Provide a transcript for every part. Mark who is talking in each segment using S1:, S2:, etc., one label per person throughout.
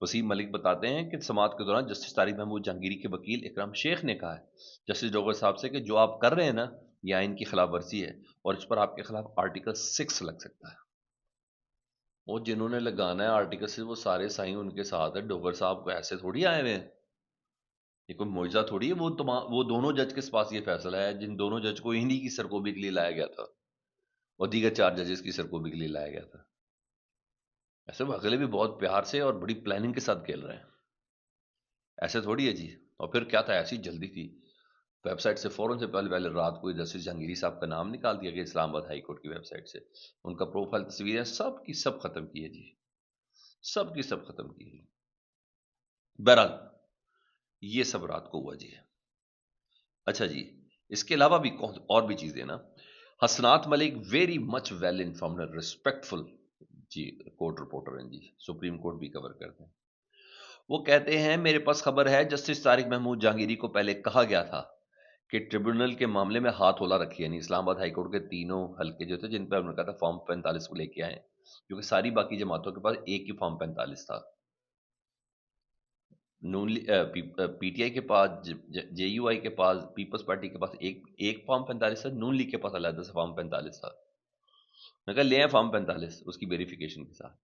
S1: وسیم ملک بتاتے ہیں کہ سماعت کے دوران جسٹس طارق محمود جہانگیری کے وکیل اکرام شیخ نے کہا ہے جسٹس ڈوگر صاحب سے کہ جو آپ کر رہے ہیں نا یہ آئین کی خلاف ورزی ہے اور اس پر آپ کے خلاف آرٹیکل 6 لگ سکتا ہے. وہ جنہوں نے لگانا ہے آرٹیکل 6 وہ سارے سائیں ان کے ساتھ ہے. ڈوگر صاحب کو ایسے تھوڑی آئے ہوئے ہیں, یہ کوئی معجزہ تھوڑی ہے. وہ دونوں جج کے پاس یہ فیصلہ ہے جن دونوں جج کو انہی کی سرکوبی کے لیے لایا گیا تھا اور دیگر 4 ججز کی سرکوبی کے لیے لایا گیا تھا. ایسے وہ اگلے بھی بہت پیار سے اور بڑی پلاننگ کے ساتھ کھیل رہے ہیں, ایسے تھوڑی ہے جی. اور پھر کیا تھا, ایسی جلدی تھی ویب سائٹ سے فوراً سے پہلے رات کو جسٹس جہانگیری صاحب کا نام نکال دیا گیا اسلام آباد ہائی کورٹ کی ویب سائٹ سے. ان کا پروفائل تصویریں سب کی سب ختم کی ہے جی, سب کی سب ختم کی ہے. بہرحال یہ سب رات کو ہوا جی. اچھا جی, اس کے علاوہ بھی اور بھی چیزیں نا. Hasnat Malik very much well informed respectful جی کورٹ رپورٹر ہیں جی, سپریم کورٹ بھی کور کرتے ہیں. وہ کہتے ہیں میرے پاس خبر ہے جسٹس طارق محمود جہانگیری کو پہلے کہا گیا تھا کہ ٹریبونل کے معاملے میں ہاتھ ہولا رکھیے, یعنی اسلام آباد ہائی کورٹ کے تینوں حلقے جو تھے جن پہ انہوں نے کہا تھا فارم 45 کو لے کے آئے, کیونکہ ساری باقی جماعتوں کے پاس ایک ہی فارم 45 تھا. پی ٹی آئی کے پاس, جے یو آئی کے پاس, پیپلز پارٹی کے پاس ایک فارم 45 تھا, نون لیگ کے پاس علیحدہ سے فارم 45 تھا. میں کہا لے آئے فارم 45 اس کی ویریفیکیشن کے ساتھ.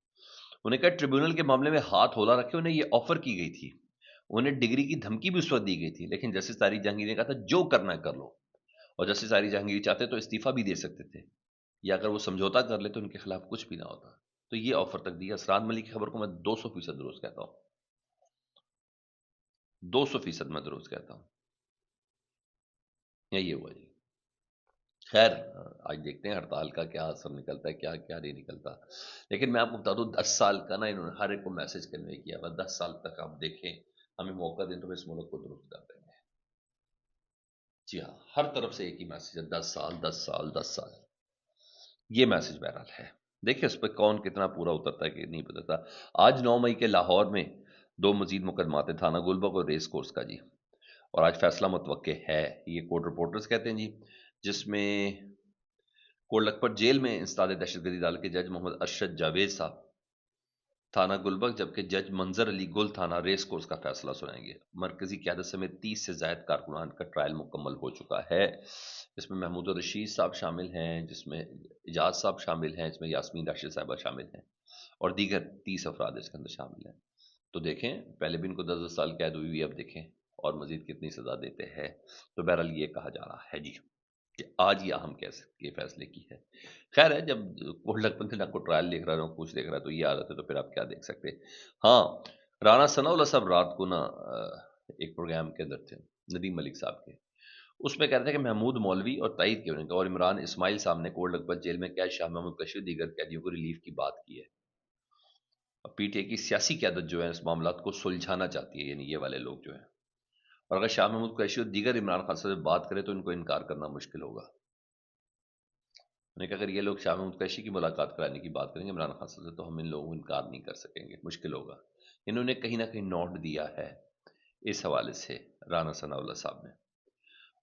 S1: انہیں کہا ٹریبونل کے معاملے میں ہاتھ ہولا رکھے, انہیں یہ آفر کی گئی تھی, انہیں ڈگری کی دھمکی بھی اس وقت دی گئی تھی, لیکن جسٹس طارق جہانگیر نے کہا تھا جو کرنا ہے کر لو. اور جسٹس طارق جہانگیر چاہتے تو استعفیٰ بھی دے سکتے تھے, یا اگر وہ سمجھوتا کر لے تو ان کے خلاف کچھ بھی نہ ہوتا. تو یہ آفر تک دیا. اسرار ملک کی خبر کو میں 200% درست کہتا ہوں, 200% میں درست کہتا ہوں. یہی ہوا جی. خیر آج دیکھتے ہیں ہڑتال کا کیا اثر نکلتا ہے, کیا کیا نہیں نکلتا. لیکن میں آپ کو بتا دوں 10 سال کا نا انہوں نے ہر ایک کو میسج کنوے کیا, بس 10 سال تک آپ دیکھیں, ہمیں موقع دیں تو اس ملک کو درست کر دیں گے. جی ہاں, ہر طرف سے ایک ہی میسج ہے, 10 سال 10 سال 10 سال. یہ میسج بہرحال ہے. دیکھیں اس پہ کون کتنا پورا اترتا ہے کہ نہیں اترتا. آج 9 مئی کے لاہور میں 2 مزید مقدمات ہیں, تھانہ گلبرگ اور ریس کورس کا جی, اور آج فیصلہ متوقع ہے. یہ کورٹ رپورٹرز کہتے ہیں جی, جس میں کوٹ لکھپت جیل میں انسداد دہشت گردی عدالت کے جج محمد ارشد جاوید صاحب تھانہ گلبرگ, جبکہ جج منظر علی گل تھانہ ریس کورس کا فیصلہ سنائیں گے. مرکزی قیادت سمیت 30 سے زائد کارکنان کا ٹرائل مکمل ہو چکا ہے. اس میں محمود الرشید صاحب شامل ہیں, جس میں اجاز صاحب شامل ہیں, اس میں یاسمین راشد صاحبہ شامل ہیں, اور دیگر 30 افراد اس کے اندر شامل ہیں. تو دیکھیں پہلے بھی ان کو 10 سال قید ہوئی, اب دیکھیں اور مزید کتنی سزا دیتے ہیں. تو بہرحال یہ کہا جا رہا ہے جی کہ آج یہ اہم کیسے یہ فیصلے کی ہے. خیر ہے, جب کوٹ لکھپت نہ کو ٹرائل دیکھ رہا ہے کچھ دیکھ رہا ہے تو یہ عادت ہے, تو پھر آپ کیا دیکھ سکتے. ہاں, رانا ثناء اللہ صاحب رات کو نا ایک پروگرام کے اندر تھے ندیم ملک صاحب کے, اس میں کہتے ہیں کہ محمود مولوی اور تائید کیوں نہیں, اور عمران اسماعیل صاحب نے کوٹ لکھپت جیل میں قید شاہ محمود کشیف دیگر قیدیوں کو ریلیف کی بات کی ہے. پی ٹی آئی کی سیاسی قیادت جو ہے اس معاملات کو سلجھانا چاہتی ہے, یعنی یہ والے لوگ جو ہیں, اور اگر شاہ محمود قریشی اور دیگر عمران خان سے بات کرے تو ان کو انکار کرنا مشکل ہوگا. میں نے کہا اگر یہ لوگ شاہ محمود قریشی کی ملاقات کرانے کی بات کریں گے عمران خان سے تو ہم ان لوگوں کو انکار نہیں کر سکیں گے, مشکل ہوگا. انہوں نے کہیں نہ کہیں نوٹ دیا ہے اس حوالے سے رانا ثناء اللہ صاحب نے.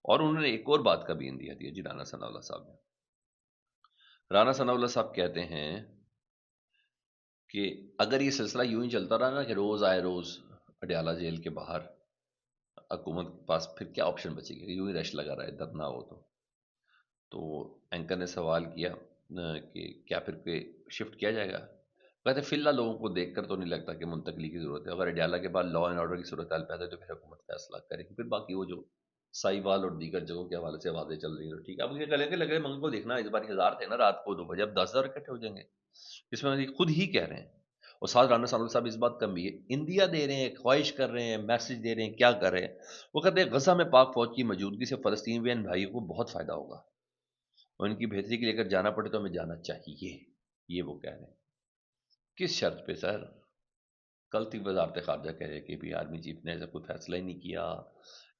S1: اور انہوں نے ایک اور بات کا بھی اندیا دیا جی رانا ثناء اللہ صاحب نے. رانا ثناء اللہ صاحب کہتے ہیں کہ اگر یہ سلسلہ یوں ہی چلتا رہا نا کہ روز آئے روز اڈیالہ جیل کے باہر, حکومت کے پاس پھر کیا آپشن بچے گا, یوں ہی رش لگا رہا ہے ادھر نہ ہو. تو اینکر نے سوال کیا کہ کیا پھر شفٹ کیا جائے گا. کہتے فی الحال لوگوں کو دیکھ کر تو نہیں لگتا کہ منتقلی کی ضرورت ہے, اگر اڈیالہ کے بعد لا اینڈ آرڈر کی صورتحال پیدا ہے تو پھر حکومت فیصلہ کرے گی. پھر باقی وہ جو سائی وال اور دیگر جگہوں کے حوالے سے آوازیں چل رہی ہیں ٹھیک ہے, اب یہ لگے لگے منگل کو دیکھنا, اس بار 1000 تھے نا رات کو 2 بجے, اب 10,000 اکٹھے ہو جائیں گے. اس میں خود ہی کہہ رہے ہیں, اور ساتھ رانا ثناء اللہ صاحب اس بات کم بھی ہے, اندیا دے رہے ہیں, خواہش کر رہے ہیں, میسج دے رہے ہیں, کیا کر رہے ہیں. وہ کہتے ہیں غزہ میں پاک فوج کی موجودگی سے فلسطینی بھائیوں کو بہت فائدہ ہوگا, اور ان کی بہتری کے لیے اگر جانا پڑے تو ہمیں جانا چاہیے. یہ وہ کہہ رہے ہیں. کس شرط پہ سر؟ کل تک وزارت خارجہ کہہ رہے کہ بھی آرمی چیف نے ایسا کوئی فیصلہ ہی نہیں کیا,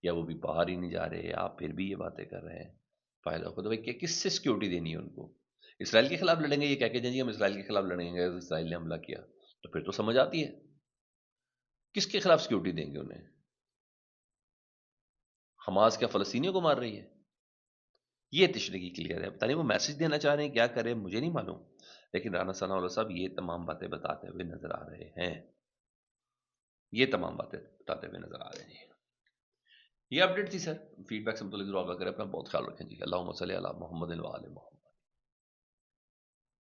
S1: یا وہ بھی باہر ہی نہیں جا رہے, آپ پھر بھی یہ باتیں کر رہے ہیں. فائدہ ہوگا تو بھائی کس سے سیکیورٹی دینی ہے ان کو؟ اسرائیل کے خلاف لڑیں گے یہ کہہ کے جی ہم اسرائیل کے خلاف لڑیں گے, اسرائیل نے حملہ کیا تو پھر تو سمجھ آتی ہے کس کے خلاف سیکیورٹی دیں گے انہیں. حماس کیا فلسطینیوں کو مار رہی ہے؟ یہ تشریحی کلیئر ہے. پتہ نہیں وہ میسج دینا چاہ رہے ہیں, کیا کریں مجھے نہیں معلوم, لیکن رانا ثناء اللہ صاحب یہ تمام باتیں بتاتے ہوئے نظر آ رہے ہیں. یہ تمام باتیں بتاتے ہوئے نظر آ رہے ہیں جی. یہ اپڈیٹ تھی سر، فیڈ بیک سے متعلق ضرور آگاہ کریں، اپنا بہت خیال رکھیں جی. اللہم صلی علی محمد و آل محمد.